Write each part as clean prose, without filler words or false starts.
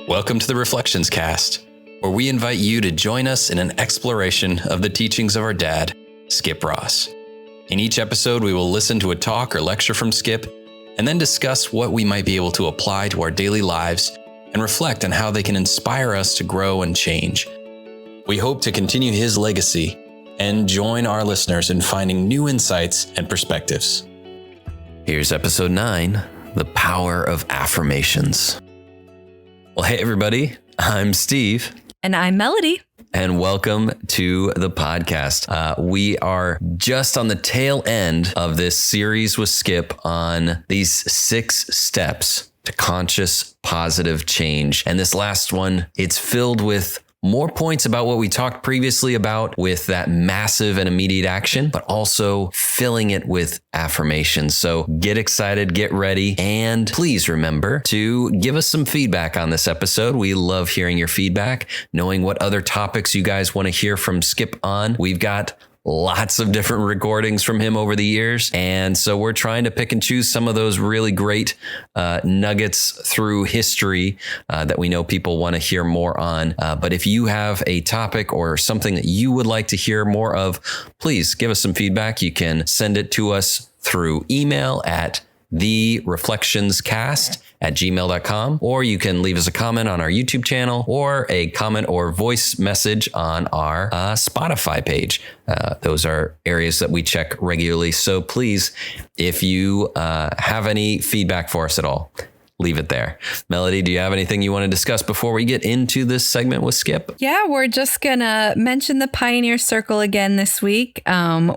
Welcome to the Reflections Cast, where we invite you to join us in an exploration of the teachings of our dad, Skip Ross. In each episode, we will listen to a talk or lecture from Skip, and then discuss what we might be able to apply to our daily lives and reflect on how they can inspire us to grow and change. We hope to continue his legacy and join our listeners in finding new insights and perspectives. Here's episode 9, The Power of Affirmations. Well, hey everybody, I'm Steve. And I'm Melody. And welcome to the podcast. We are just on the tail end of this series with Skip on these 6 steps to conscious positive change. And this last one, it's filled with more points about what we talked previously about with that massive and immediate action, but also filling it with affirmations. So get excited, get ready, and please remember to give us some feedback on this episode. We love hearing your feedback, knowing what other topics you guys want to hear from Skip on. We've got lots of different recordings from him over the years. And so we're trying to pick and choose some of those really great nuggets through history that we know people want to hear more on. But if you have a topic or something that you would like to hear more of, please give us some feedback. You can send it to us through email at thereflectionscast@gmail.com, or you can leave us a comment on our YouTube channel or a comment or voice message on our Spotify page. Those are areas that we check regularly. So please, if you have any feedback for us at all, leave it there. Melody, do you have anything you want to discuss before we get into this segment with Skip? Yeah, we're just going to mention the Pioneer Circle again this week.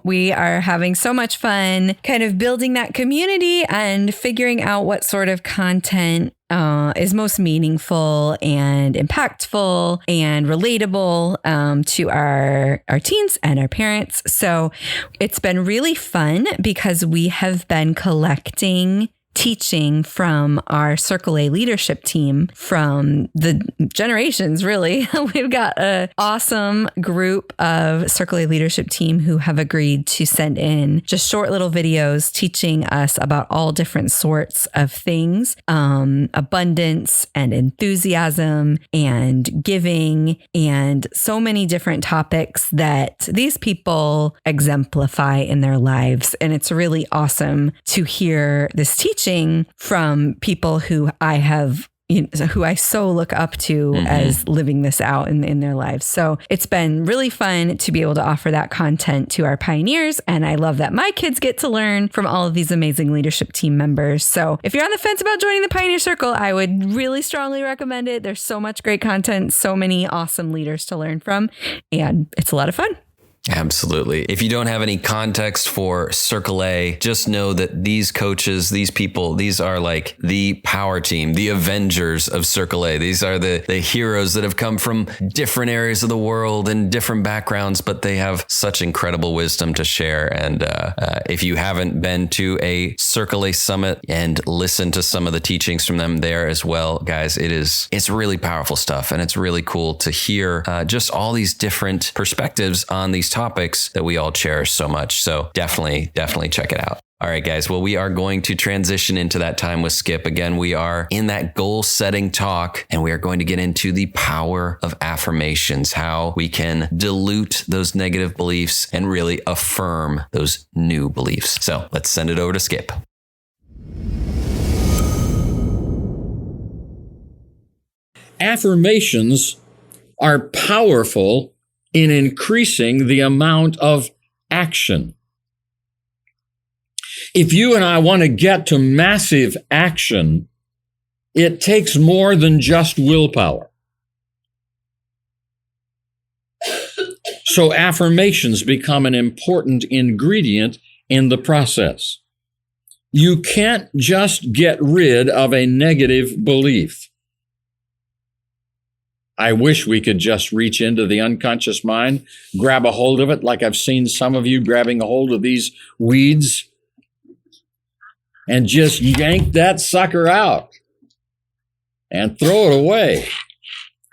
We are having so much fun kind of building that community and figuring out what sort of content is most meaningful and impactful and relatable to our teens and our parents. So it's been really fun because we have been collecting teaching from our Circle A leadership team from the generations, really. We've got an awesome group of Circle A leadership team who have agreed to send in just short little videos teaching us about all different sorts of things, abundance and enthusiasm and giving and so many different topics that these people exemplify in their lives. And it's really awesome to hear this teaching from people who who I so look up to as living this out in their lives. So it's been really fun to be able to offer that content to our pioneers. And I love that my kids get to learn from all of these amazing leadership team members. So if you're on the fence about joining the Pioneer Circle, I would really strongly recommend it. There's so much great content, so many awesome leaders to learn from, and it's a lot of fun. Absolutely. If you don't have any context for Circle A, just know that these coaches, these people, these are like the power team, the Avengers of Circle A. These are the heroes that have come from different areas of the world and different backgrounds, but they have such incredible wisdom to share. And if you haven't been to a Circle A summit and listened to some of the teachings from them there as well, guys, it's really powerful stuff. And it's really cool to hear just all these different perspectives on these topics that we all cherish so much. So definitely check it out. All right, guys. Well, we are going to transition into that time with Skip. Again, we are in that goal setting talk, and we are going to get into the power of affirmations, how we can dilute those negative beliefs and really affirm those new beliefs. So let's send it over to Skip. Affirmations are powerful in increasing the amount of action. If you and I want to get to massive action, it takes more than just willpower. So affirmations become an important ingredient in the process. You can't just get rid of a negative belief. I wish we could just reach into the unconscious mind, grab a hold of it, like I've seen some of you grabbing a hold of these weeds, and just yank that sucker out and throw it away.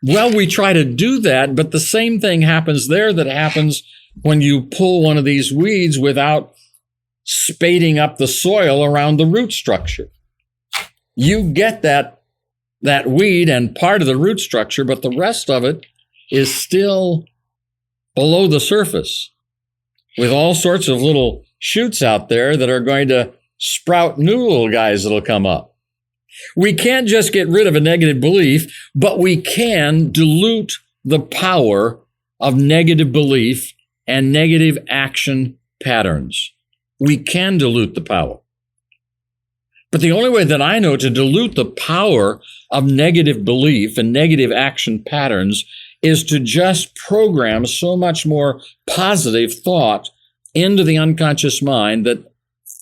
Well, we try to do that, but the same thing happens there that happens when you pull one of these weeds without spading up the soil around the root structure. You get that that weed and part of the root structure, but the rest of it is still below the surface with all sorts of little shoots out there that are going to sprout new little guys that'll come up. We can't just get rid of a negative belief, but we can dilute the power of negative belief and negative action patterns. We can dilute the power. But the only way that I know to dilute the power of negative belief and negative action patterns is to just program so much more positive thought into the unconscious mind that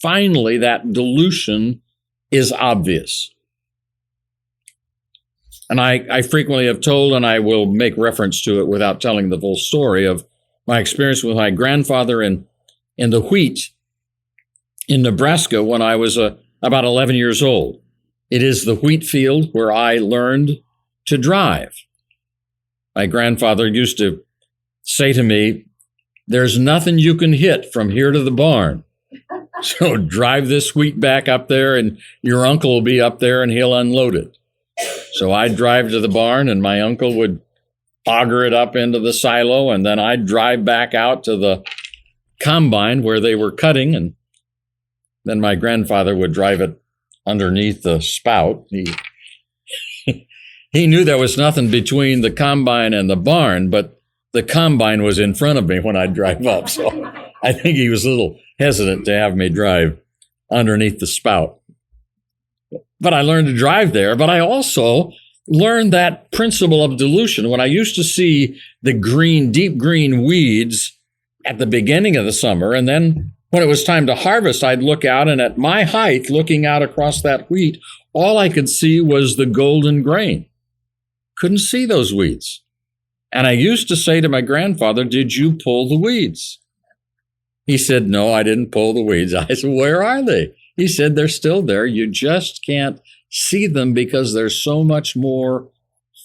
finally that dilution is obvious. And I frequently have told, and I will make reference to it without telling the full story, of my experience with my grandfather in the wheat in Nebraska when I was about 11 years old. It is the wheat field where I learned to drive. My grandfather used to say to me, "There's nothing you can hit from here to the barn. So drive this wheat back up there and your uncle will be up there and he'll unload it." So I'd drive to the barn and my uncle would auger it up into the silo, and then I'd drive back out to the combine where they were cutting, and then my grandfather would drive it underneath the spout. He knew there was nothing between the combine and the barn, but the combine was in front of me when I'd drive up. So I think he was a little hesitant to have me drive underneath the spout. But I learned to drive there. But I also learned that principle of dilution. When I used to see the green, deep green weeds at the beginning of the summer, and then when it was time to harvest, I'd look out, and at my height, looking out across that wheat, all I could see was the golden grain. Couldn't see those weeds. And I used to say to my grandfather, "Did you pull the weeds?" He said, "No, I didn't pull the weeds." I said, "Where are they?" He said, "They're still there. You just can't see them because there's so much more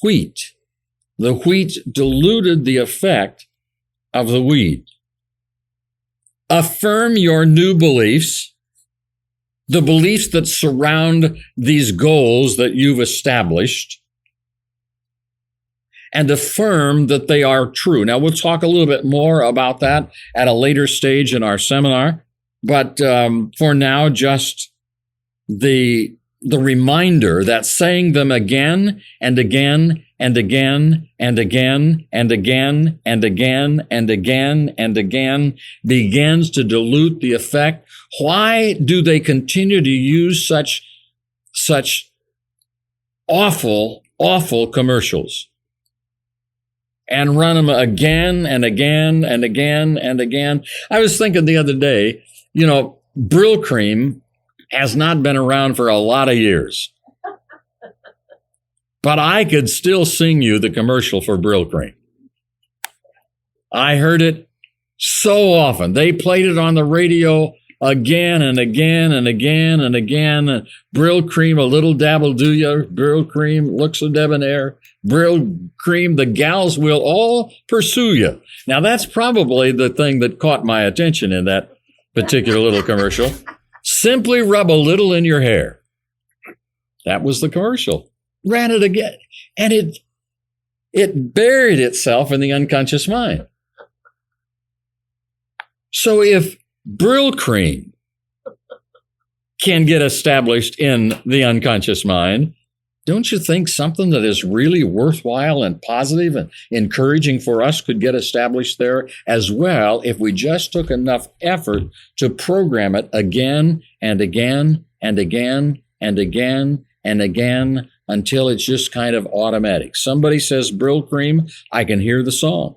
wheat." The wheat diluted the effect of the weed. Affirm your new beliefs, the beliefs that surround these goals that you've established, and affirm that they are true. Now, we'll talk a little bit more about that at a later stage in our seminar, but for now, just the reminder that saying them again and again and again and again and again and again and again and again begins to dilute the effect. Why do they continue to use such awful commercials and run them again and again and again and again? I was thinking the other day, Brill Cream has not been around for a lot of years. But I could still sing you the commercial for Brill Cream. I heard it so often. They played it on the radio again and again and again and again. Brill Cream, a little dabble do ya. Brill Cream, looks so debonair. Brill Cream, the gals will all pursue you. Now, that's probably the thing that caught my attention in that particular little commercial. Simply rub a little in your hair. That was the commercial. Ran it again. And it buried itself in the unconscious mind. So if Brill Cream can get established in the unconscious mind, don't you think something that is really worthwhile and positive and encouraging for us could get established there as well if we just took enough effort to program it again and again and again and again and again until it's just kind of automatic. Somebody says Brill Cream, I can hear the song.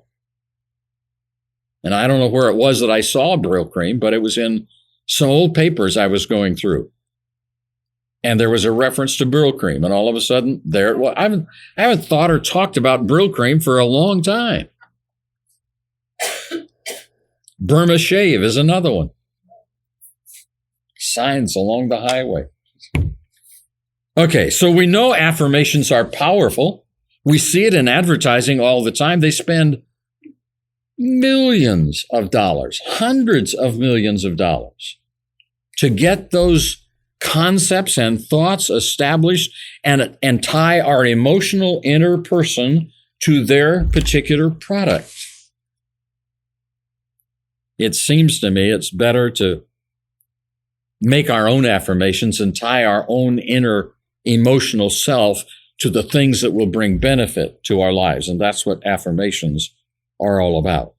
And I don't know where it was that I saw Brill Cream, but it was in some old papers I was going through. And there was a reference to Brill Cream, and all of a sudden, there it was. I haven't thought or talked about Brill Cream for a long time. Burma Shave is another one. Signs along the highway. Okay, so we know affirmations are powerful. We see it in advertising all the time. They spend millions of dollars, hundreds of millions of dollars to get those concepts and thoughts established and tie our emotional inner person to their particular product. It seems to me it's better to make our own affirmations and tie our own inner emotional self to the things that will bring benefit to our lives. And that's what affirmations are all about.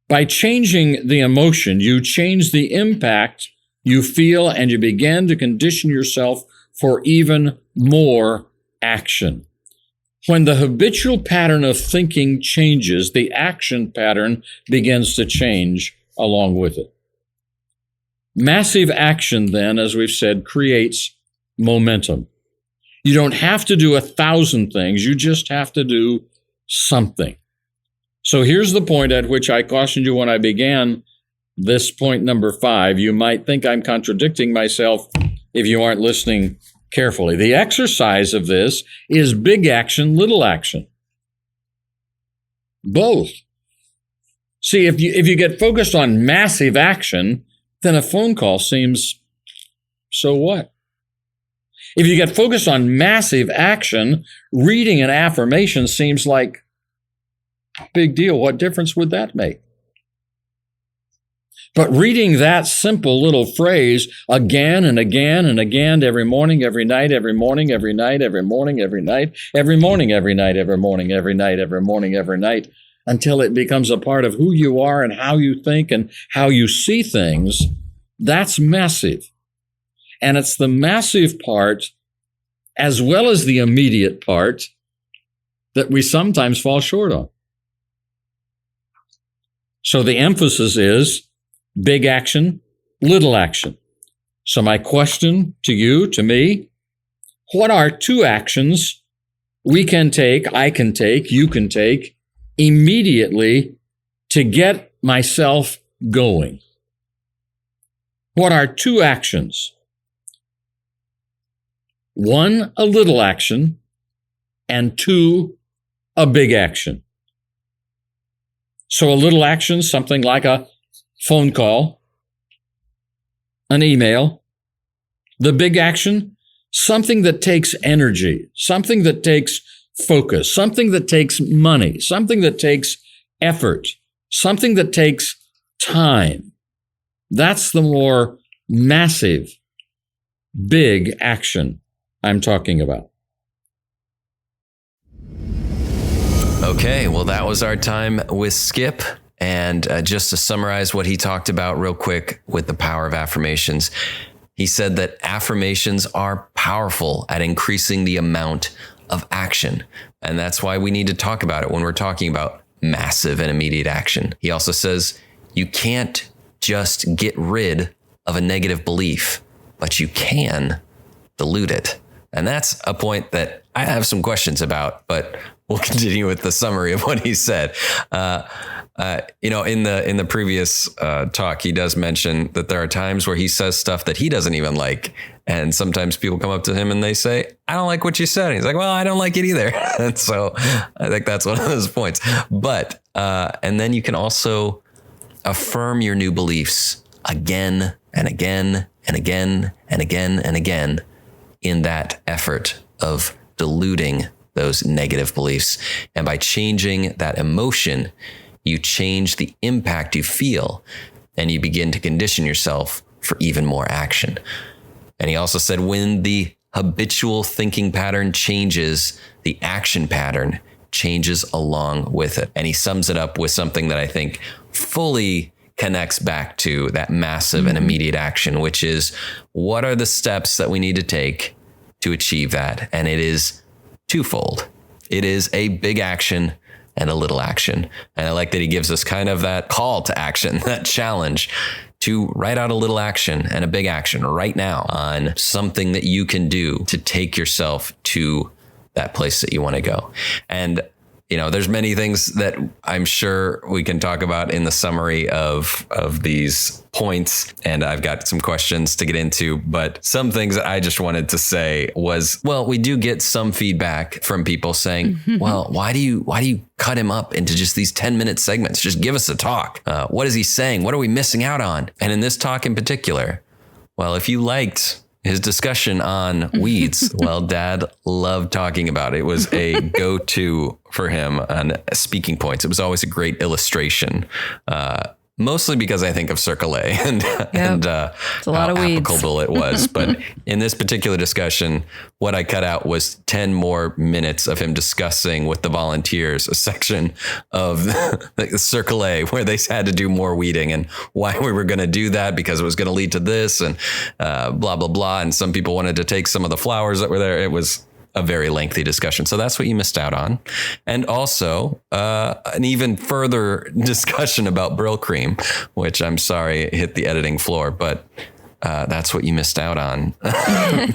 By changing the emotion, you change the impact you feel, and you begin to condition yourself for even more action. When the habitual pattern of thinking changes, the action pattern begins to change along with it. Massive action, then, as we've said, creates momentum. You don't have to do 1,000 things. You just have to do something. So here's the point at which I cautioned you when I began this point number 5. You might think I'm contradicting myself if you aren't listening carefully. The exercise of this is big action, little action. Both. See, if you get focused on massive action, then a phone call seems, so what? If you get focused on massive action, reading an affirmation seems like, big deal. What difference would that make? But reading that simple little phrase again and again and again, every morning, every night, every morning, every night, every morning, every night, every morning, every night, every morning, every night, every morning, every night, until it becomes a part of who you are and how you think and how you see things, that's massive. And it's the massive part, as well as the immediate part, that we sometimes fall short on. So the emphasis is big action, little action. So my question to you, to me, what are 2 actions we can take, I can take, you can take immediately to get myself going? What are 2 actions? 1, a little action, and 2, a big action. So a little action, something like a phone call, an email. The big action, something that takes energy, something that takes focus, something that takes money, something that takes effort, something that takes time. That's the more massive, big action I'm talking about. Okay, well, that was our time with Skip. And just to summarize what he talked about real quick with the power of affirmations, he said that affirmations are powerful at increasing the amount of action. And that's why we need to talk about it when we're talking about massive and immediate action. He also says you can't just get rid of a negative belief, but you can dilute it. And that's a point that I have some questions about, but we'll continue with the summary of what he said. In the previous talk, he does mention that there are times where he says stuff that he doesn't even like. And sometimes people come up to him and they say, I don't like what you said. And he's like, well, I don't like it either. And so I think that's one of those points. But, and then you can also affirm your new beliefs again and again and again and again and again in that effort of diluting those negative beliefs. And by changing that emotion, you change the impact you feel, and you begin to condition yourself for even more action. And he also said when the habitual thinking pattern changes, the action pattern changes along with it. And he sums it up with something that I think fully connects back to that massive and immediate action, which is what are the steps that we need to take to achieve that? And it is twofold. It is a big action and a little action. And I like that he gives us kind of that call to action, that challenge to write out a little action and a big action right now on something that you can do to take yourself to that place that you want to go. And there's many things that I'm sure we can talk about in the summary of these points. And I've got some questions to get into, but some things that I just wanted to say was, well, we do get some feedback from people saying, well, why do you cut him up into just these 10-minute segments? Just give us a talk. What is he saying? What are we missing out on? And in this talk in particular, well, if you liked his discussion on weeds, well, Dad loved talking about it. It was a go-to for him on speaking points. It was always a great illustration, mostly because I think of Circle A and it's a lot of weeds. How applicable it was. But in this particular discussion, what I cut out was 10 more minutes of him discussing with the volunteers a section of the Circle A where they had to do more weeding and why we were going to do that because it was going to lead to this and blah, blah, blah. And some people wanted to take some of the flowers that were there. It was a very lengthy discussion. So that's what you missed out on. And also an even further discussion about Brill Cream, which I'm sorry hit the editing floor, but that's what you missed out on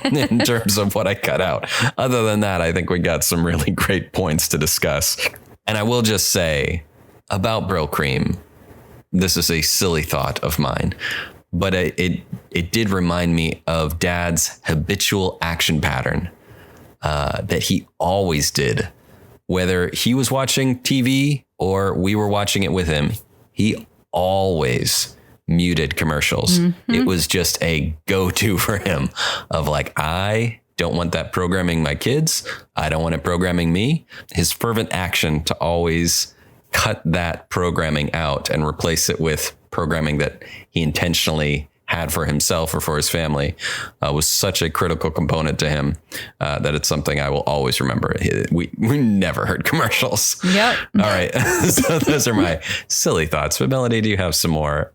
in terms of what I cut out. Other than that, I think we got some really great points to discuss. And I will just say about Brill Cream, this is a silly thought of mine, but it did remind me of Dad's habitual action pattern that he always did, whether he was watching TV or we were watching it with him. He always muted commercials. It was just a go-to for him of like, I don't want that programming my kids. I don't want it programming me. His fervent action to always cut that programming out and replace it with programming that he intentionally had for himself or for his family was such a critical component to him that it's something I will always remember. We never heard commercials. Yep. All right. So those are my silly thoughts. But Melody, do you have some more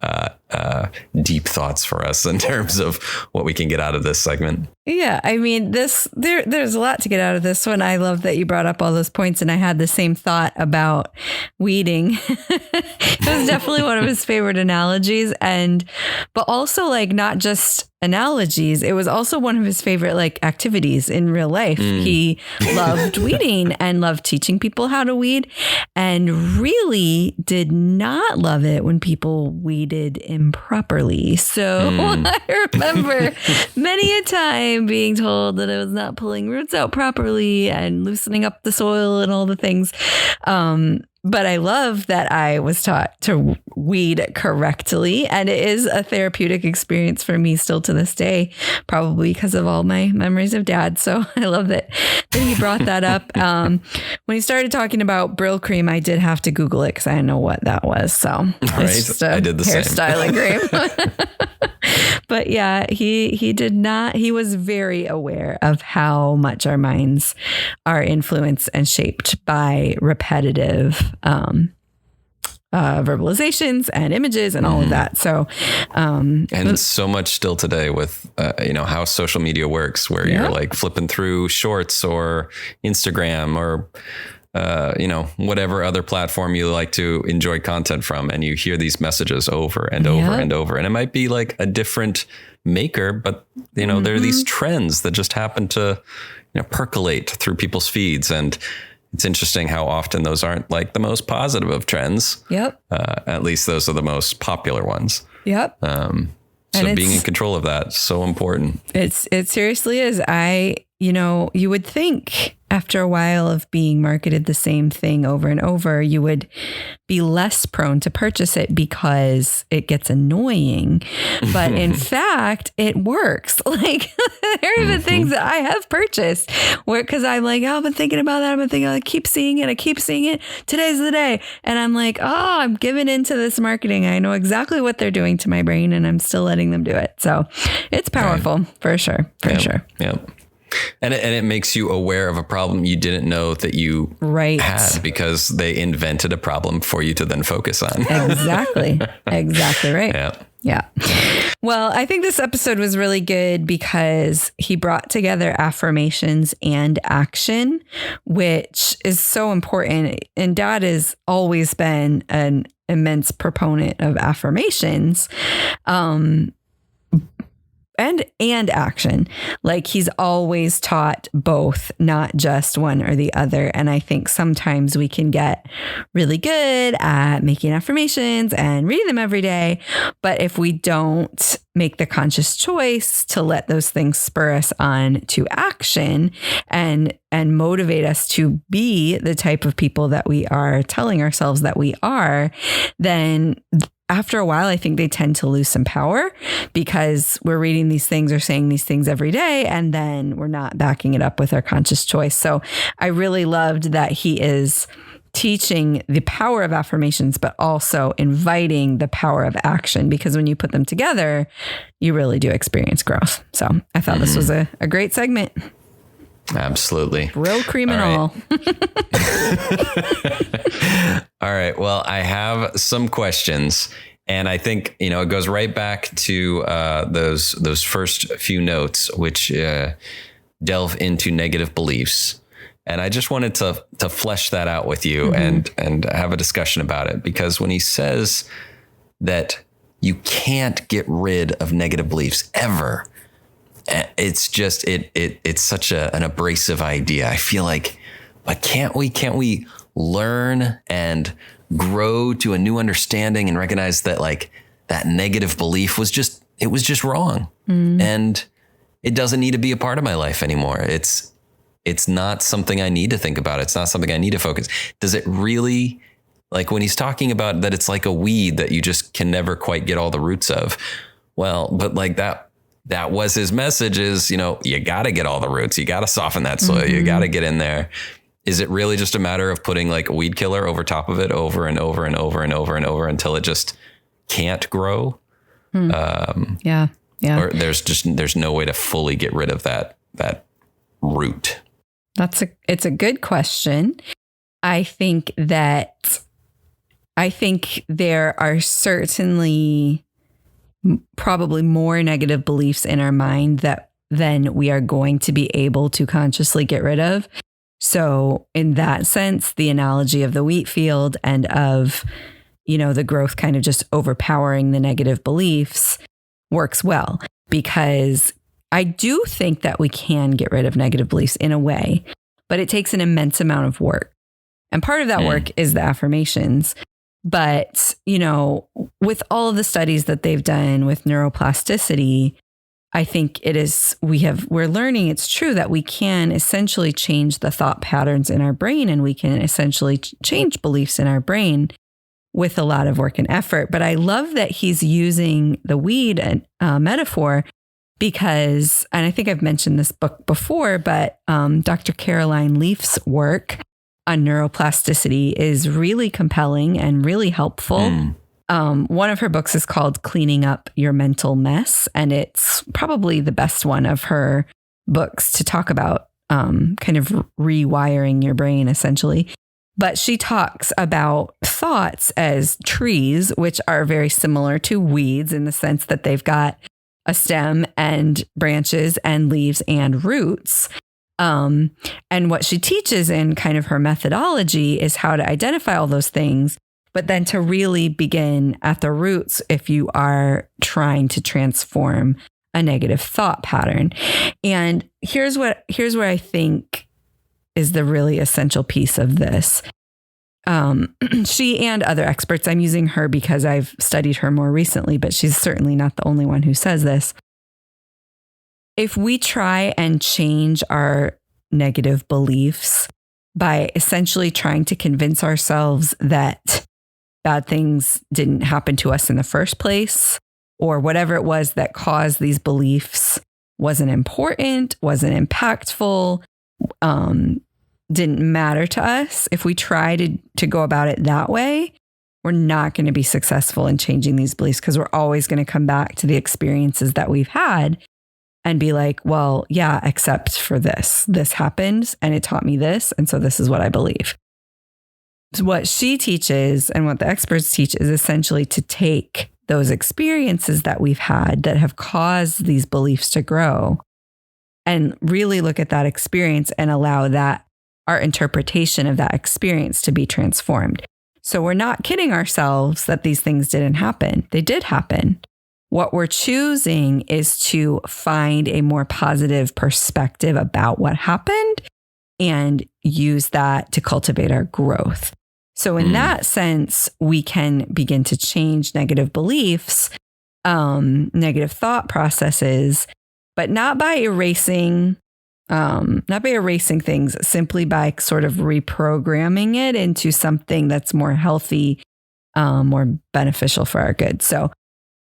deep thoughts for us in terms of what we can get out of this segment? Yeah, I mean, there's a lot to get out of this one. I love that you brought up all those points, and I had the same thought about weeding. It was definitely one of his favorite analogies, but also like not just analogies. It was also one of his favorite like activities in real life. He loved weeding and loved teaching people how to weed, and really did not love it when people weeded improperly. So I remember many a time being told that I was not pulling roots out properly and loosening up the soil and all the things. But I love that I was taught to weed correctly. And it is a therapeutic experience for me still to this day, probably because of all my memories of Dad. So I love that he brought that up. When he started talking about Brill Cream, I did have to Google it because I didn't know what that was. So it's just a hairstyling cream. But yeah, he did not. He was very aware of how much our minds are influenced and shaped by repetitive verbalizations and images and all of that. So, and so much still today with, how social media works, where you're like flipping through shorts or Instagram or, whatever other platform you like to enjoy content from. And you hear these messages over and over and over. And it might be like a different maker, but, there are these trends that just happen to, percolate through people's feeds. And it's interesting how often those aren't like the most positive of trends. Yep. At least those are the most popular ones. Yep. So being in control of that is so important. It seriously is. You would think after a while of being marketed the same thing over and over, you would be less prone to purchase it because it gets annoying. But in fact, it works. Like there are even things that I have purchased because I'm like, I've been thinking about that. I've been thinking, I keep seeing it. Today's the day. And I'm like, I'm giving into this marketing. I know exactly what they're doing to my brain and I'm still letting them do it. So it's powerful for sure. For sure. Yep. And it makes you aware of a problem you didn't know that you had because they invented a problem for you to then focus on. Exactly. Exactly right. Yeah. Well, I think this episode was really good because he brought together affirmations and action, which is so important. And Dad has always been an immense proponent of affirmations. and action. Like he's always taught both, not just one or the other. And I think sometimes we can get really good at making affirmations and reading them every day. But if we don't make the conscious choice to let those things spur us on to action and motivate us to be the type of people that we are telling ourselves that we are, then after a while, I think they tend to lose some power because we're reading these things or saying these things every day, and then we're not backing it up with our conscious choice. So I really loved that he is teaching the power of affirmations, but also inviting the power of action, because when you put them together, you really do experience growth. So I thought this was a great segment. Absolutely. Real cream and all. All right. Well, I have some questions, and I think, it goes right back to those first few notes, which delve into negative beliefs. And I just wanted to flesh that out with you and have a discussion about it, because when he says that you can't get rid of negative beliefs ever, it's just it's such an abrasive idea. I feel like, but can't we learn and grow to a new understanding and recognize that like that negative belief was just wrong, and it doesn't need to be a part of my life anymore. It's not something I need to think about. It's not something I need to focus. Does it really, like when he's talking about that it's like a weed that you just can never quite get all the roots of? Well, but like that was his message is, you got to get all the roots. You got to soften that soil. You got to get in there. Is it really just a matter of putting like a weed killer over top of it over and over and over and over and over until it just can't grow? Yeah. Or there's no way to fully get rid of that root. It's a good question. I think there are certainly probably more negative beliefs in our mind than we are going to be able to consciously get rid of. So in that sense, the analogy of the wheat field and of, the growth kind of just overpowering the negative beliefs works well, because I do think that we can get rid of negative beliefs in a way, but it takes an immense amount of work. And part of that work is the affirmations. But, with all of the studies that they've done with neuroplasticity, I think we're learning it's true that we can essentially change the thought patterns in our brain, and we can essentially change beliefs in our brain with a lot of work and effort. But I love that he's using the weed metaphor because, and I think I've mentioned this book before, but Dr. Caroline Leaf's work on neuroplasticity is really compelling and really helpful. One of her books is called Cleaning Up Your Mental Mess, and it's probably the best one of her books to talk about kind of rewiring your brain, essentially. But she talks about thoughts as trees, which are very similar to weeds in the sense that they've got a stem and branches and leaves and roots. And what she teaches in kind of her methodology is how to identify all those things, but then to really begin at the roots if you are trying to transform a negative thought pattern. And here's where I think is the really essential piece of this. She and other experts, I'm using her because I've studied her more recently, but she's certainly not the only one who says this. If we try and change our negative beliefs by essentially trying to convince ourselves that bad things didn't happen to us in the first place, or whatever it was that caused these beliefs wasn't important, wasn't impactful, didn't matter to us, if we try to go about it that way, we're not going to be successful in changing these beliefs, because we're always going to come back to the experiences that we've had and be like, well, yeah, except for this. This happened and it taught me this. And so this is what I believe. So what she teaches and what the experts teach is essentially to take those experiences that we've had that have caused these beliefs to grow and really look at that experience and allow that our interpretation of that experience to be transformed. So we're not kidding ourselves that these things didn't happen. They did happen. What we're choosing is to find a more positive perspective about what happened and use that to cultivate our growth. So in that sense, we can begin to change negative beliefs, negative thought processes, but not by erasing things, simply by sort of reprogramming it into something that's more healthy, more beneficial for our good. So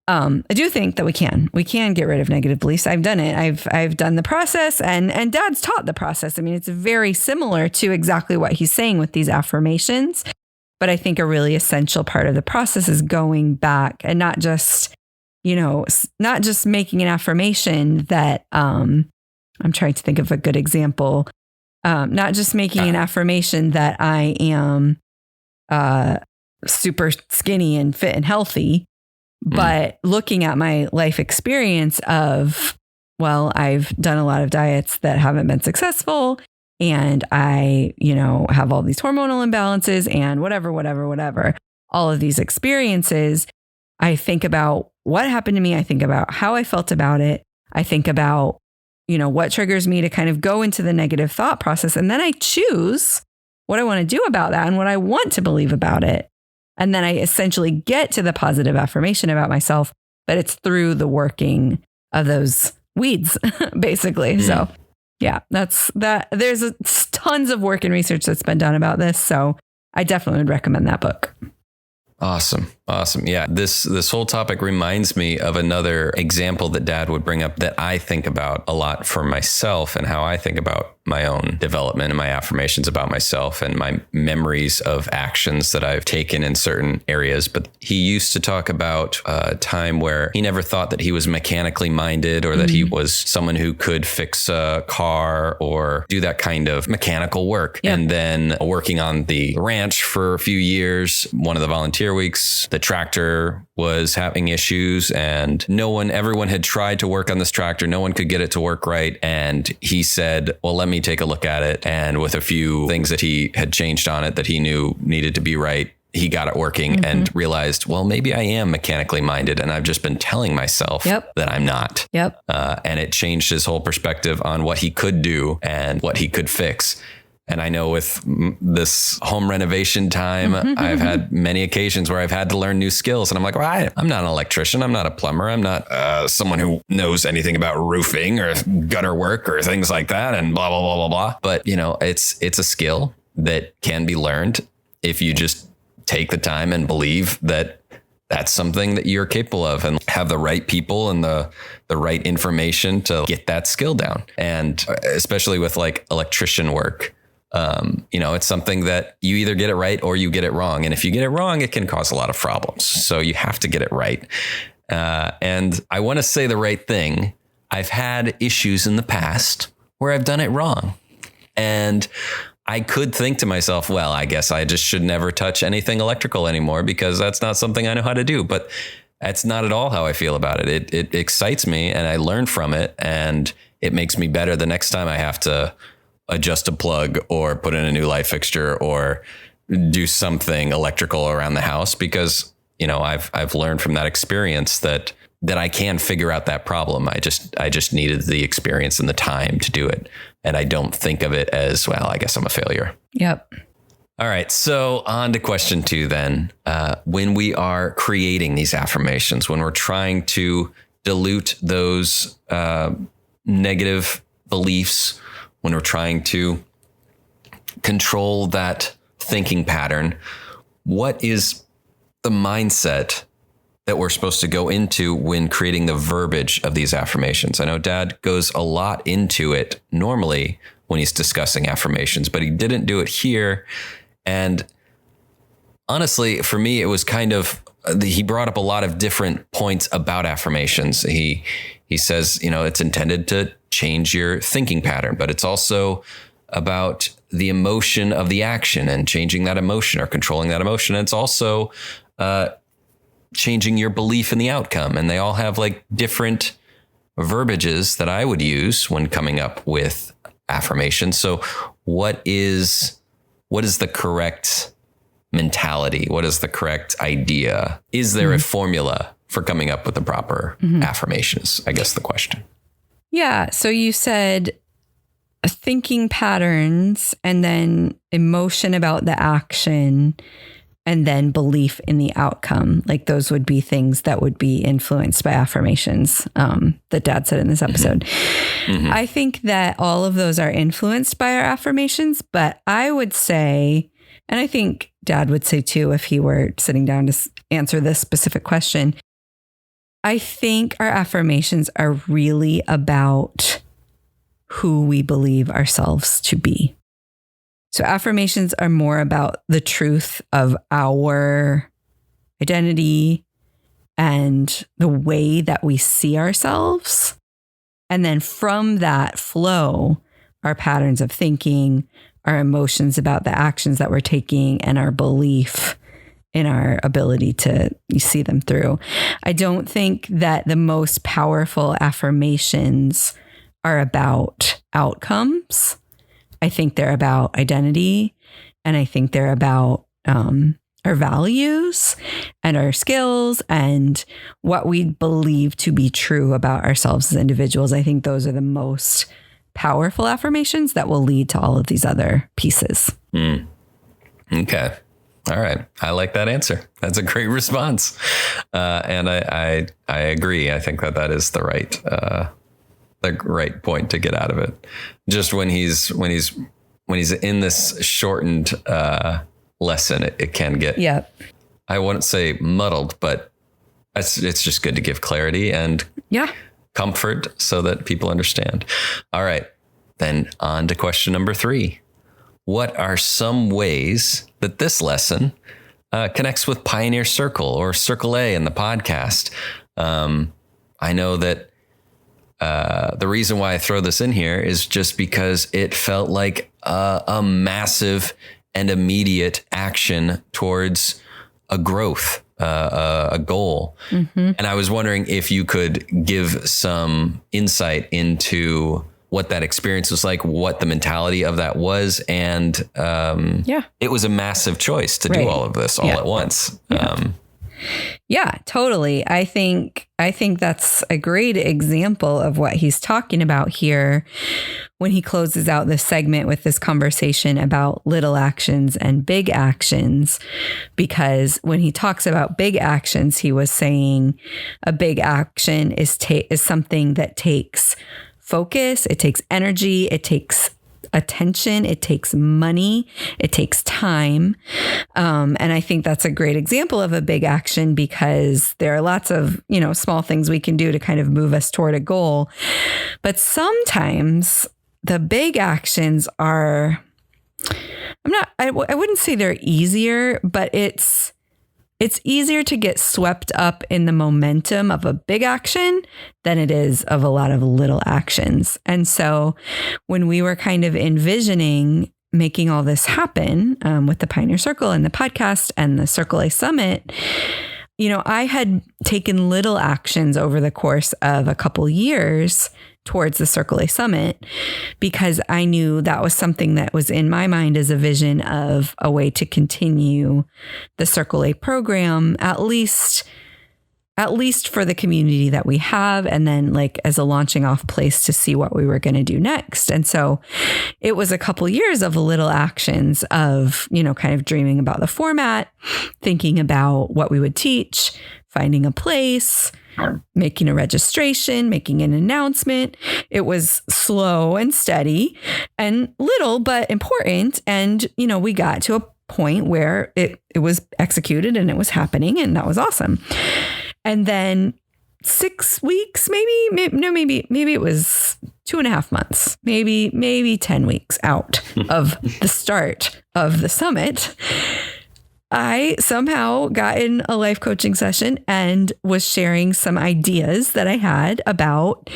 I do think that we can get rid of negative beliefs. I've done it. I've done the process, and Dad's taught the process. I mean, it's very similar to exactly what he's saying with these affirmations. But I think a really essential part of the process is going back and not just making an affirmation that, I'm trying to think of a good example. Not just making an affirmation that I am super skinny and fit and healthy, but looking at my life experience of, well, I've done a lot of diets that haven't been successful, and I, have all these hormonal imbalances and whatever, all of these experiences. I think about what happened to me. I think about how I felt about it. I think about, what triggers me to kind of go into the negative thought process. And then I choose what I want to do about that and what I want to believe about it. And then I essentially get to the positive affirmation about myself, but it's through the working of those weeds, basically. So yeah, that's that. There's tons of work and research that's been done about this. So I definitely would recommend that book. Awesome. Yeah. This whole topic reminds me of another example that Dad would bring up that I think about a lot for myself, and how I think about my own development and my affirmations about myself and my memories of actions that I've taken in certain areas. But he used to talk about a time where he never thought that he was mechanically minded, or that he was someone who could fix a car or do that kind of mechanical work. Yep. And then working on the ranch for a few years, one of the volunteer weeks, the tractor was having issues, and everyone had tried to work on this tractor. No one could get it to work right. And he said, well, let me take a look at it. And with a few things that he had changed on it that he knew needed to be right, he got it working and realized, well, maybe I am mechanically minded, and I've just been telling myself that I'm not. And it changed his whole perspective on what he could do and what he could fix. And I know with this home renovation time, I've had many occasions where I've had to learn new skills. And I'm like, well, I'm not an electrician. I'm not a plumber. I'm not someone who knows anything about roofing or gutter work or things like that, and blah, blah, blah, blah, blah. But, it's a skill that can be learned if you just take the time and believe that that's something that you're capable of, and have the right people and the right information to get that skill down. And especially with like electrician work, it's something that you either get it right or you get it wrong. And if you get it wrong, it can cause a lot of problems. So you have to get it right. And I want to say the right thing. I've had issues in the past where I've done it wrong. And I could think to myself, well, I guess I just should never touch anything electrical anymore, because that's not something I know how to do. But that's not at all how I feel about it. It excites me, and I learn from it, and it makes me better the next time I have to adjust a plug or put in a new light fixture or do something electrical around the house, because, I've learned from that experience that I can figure out that problem. I just needed the experience and the time to do it. And I don't think of it as, well, I guess I'm a failure. Yep. All right. So on to question 2 then. When we are creating these affirmations, when we're trying to dilute those negative beliefs, when we're trying to control that thinking pattern, what is the mindset that we're supposed to go into when creating the verbiage of these affirmations? I know Dad goes a lot into it normally when he's discussing affirmations, but he didn't do it here. And honestly, for me, it was kind of, he brought up a lot of different points about affirmations. He says, it's intended to change your thinking pattern, but it's also about the emotion of the action and changing that emotion or controlling that emotion. And it's also changing your belief in the outcome. And they all have like different verbiages that I would use when coming up with affirmations. So what is the correct mentality? What is the correct idea? Is there a formula for coming up with the proper affirmations? I guess the question. Yeah. So you said thinking patterns and then emotion about the action and then belief in the outcome. Like those would be things that would be influenced by affirmations that Dad said in this episode. I think that all of those are influenced by our affirmations, but I would say, and I think Dad would say too, if he were sitting down to answer this specific question, I think our affirmations are really about who we believe ourselves to be. So affirmations are more about the truth of our identity and the way that we see ourselves. And then from that flow, our patterns of thinking, our emotions about the actions that we're taking, and our belief in our ability to see them through. I don't think that the most powerful affirmations are about outcomes. I think they're about identity, and I think they're about our values and our skills and what we believe to be true about ourselves as individuals. I think those are the most powerful affirmations that will lead to all of these other pieces. Okay. All right. I like that answer. That's a great response. And I agree. I think that is the right point to get out of it. Just when he's in this shortened lesson, it can get, I wouldn't say muddled, but it's just good to give clarity and comfort so that people understand. All right. Then on to question number 3. What are some ways that this lesson connects with Pioneer Circle or Circle A in the podcast? I know that the reason why I throw this in here is just because it felt like a massive and immediate action towards a growth, a goal. And I was wondering if you could give some insight into what that experience was like, what the mentality of that was. And it was a massive choice to do all of this all at once. Yeah, totally. I think that's a great example of what he's talking about here when he closes out this segment with this conversation about little actions and big actions. Because when he talks about big actions, he was saying a big action is something that takes focus, it takes energy, it takes attention, it takes money, it takes time. And I think that's a great example of a big action because there are lots of, small things we can do to kind of move us toward a goal. But sometimes the big actions are, I wouldn't say they're easier, but it's easier to get swept up in the momentum of a big action than it is of a lot of little actions. And so when we were kind of envisioning making all this happen with the Pioneer Circle and the podcast and the Circle A Summit, I had taken little actions over the course of a couple years towards the Circle A Summit because I knew that was something that was in my mind as a vision of a way to continue the Circle A program, at least for the community that we have, and then like as a launching off place to see what we were going to do next. And so it was a couple years of little actions of, kind of dreaming about the format, thinking about what we would teach, finding a place, making a registration, making an announcement. It was slow and steady and little, but important. And, we got to a point where it was executed and it was happening, and that was awesome. And then 6 weeks, maybe it was 2.5 months, maybe 10 weeks out of the start of the summit, I somehow got in a life coaching session and was sharing some ideas that I had about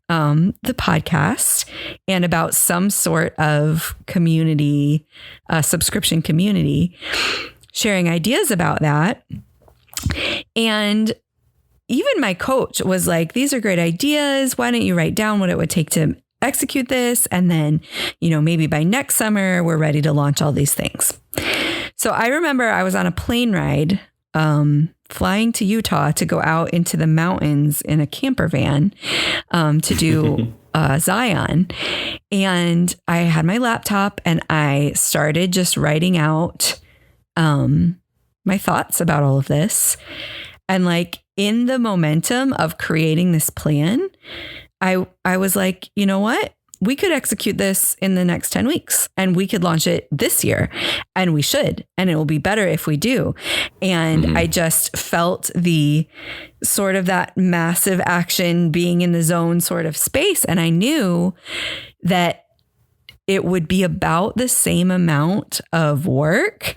the podcast and about some sort of community, subscription community, sharing ideas about that. And even my coach was like, these are great ideas. Why don't you write down what it would take to execute this? And then, maybe by next summer, we're ready to launch all these things. So I remember I was on a plane ride flying to Utah to go out into the mountains in a camper van to do Zion. And I had my laptop and I started just writing out my thoughts about all of this. And like in the momentum of creating this plan, I was like, you know what? We could execute this in the next 10 weeks and we could launch it this year, and we should, and it will be better if we do. And I just felt the sort of that massive action, being in the zone sort of space. And I knew that it would be about the same amount of work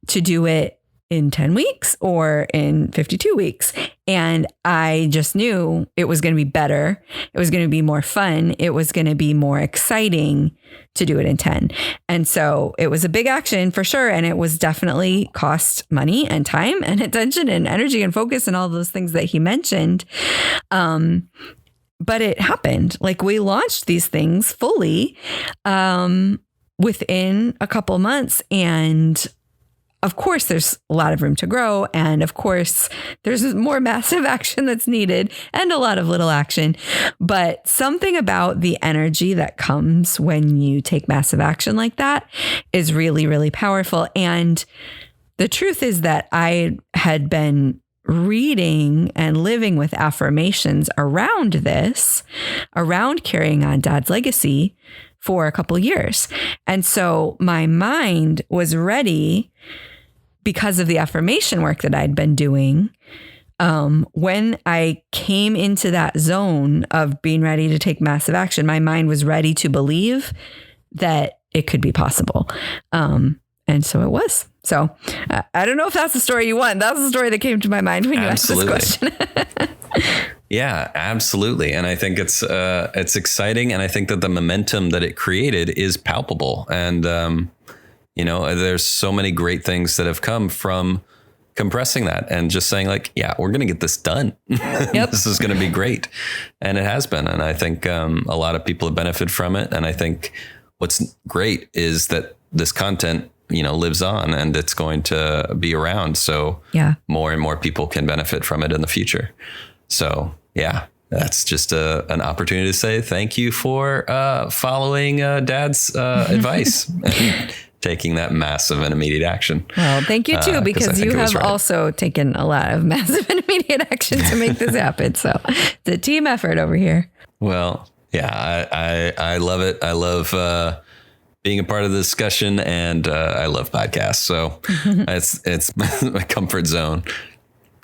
to do it in 10 weeks or in 52 weeks. And I just knew it was going to be better. It was going to be more fun. It was going to be more exciting to do it in 10. And so it was a big action for sure. And it was definitely cost money and time and attention and energy and focus and all those things that he mentioned. But it happened. Like, we launched these things fully within a couple months. And of course, there's a lot of room to grow. And of course, there's more massive action that's needed and a lot of little action. But something about the energy that comes when you take massive action like that is really, really powerful. And the truth is that I had been reading and living with affirmations around this, around carrying on Dad's legacy for a couple years. And so my mind was ready because of the affirmation work that I'd been doing. When I came into that zone of being ready to take massive action, my mind was ready to believe that it could be possible. And so it was. So I don't know if that's the story you want. That's the story that came to my mind when you asked this question. Yeah, absolutely. And I think it's exciting. And I think that the momentum that it created is palpable. And, there's so many great things that have come from compressing that and just saying like, yeah, we're going to get this done. Yep. This is going to be great. And it has been. And I think a lot of people have benefited from it. And I think what's great is that this content, lives on and it's going to be around. So more and more people can benefit from it in the future. So yeah, that's just an opportunity to say thank you for following Dad's advice and taking that massive and immediate action. Well, thank you too, because you have also taken a lot of massive and immediate action to make this happen. So it's a team effort over here. Well, yeah, I love it. I love being a part of the discussion, and I love podcasts. So it's my comfort zone.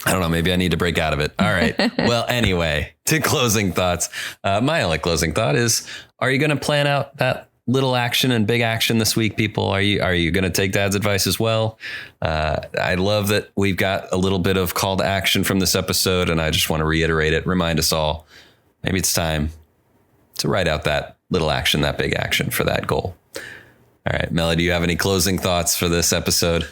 I don't know. Maybe I need to break out of it. All right. Well, anyway, to closing thoughts. My only closing thought is, are you going to plan out that little action and big action this week, people? Are you going to take Dad's advice as well? I love that we've got a little bit of call to action from this episode, and I just want to reiterate it, remind us all, maybe it's time to write out that little action, that big action for that goal. All right, Melody, do you have any closing thoughts for this episode?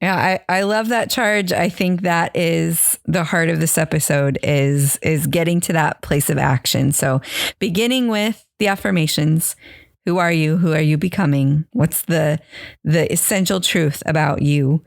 Yeah, I love that charge. I think that is the heart of this episode is getting to that place of action. So beginning with the affirmations. Who are you? Who are you becoming? What's the essential truth about you?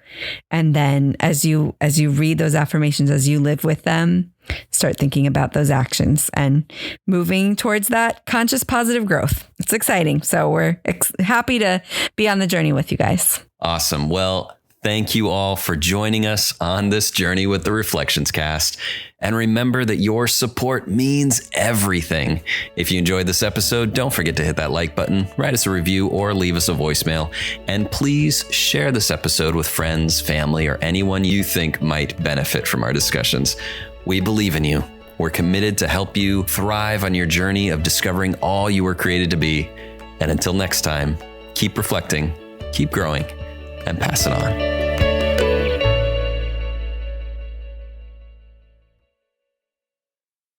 And then as you read those affirmations, as you live with them, start thinking about those actions and moving towards that conscious positive growth. It's exciting. So we're happy to be on the journey with you guys. Awesome. Well, thank you all for joining us on this journey with the Reflections Cast. And remember that your support means everything. If you enjoyed this episode, don't forget to hit that like button, write us a review, or leave us a voicemail. And please share this episode with friends, family, or anyone you think might benefit from our discussions. We believe in you. We're committed to help you thrive on your journey of discovering all you were created to be. And until next time, keep reflecting, keep growing, and pass it on.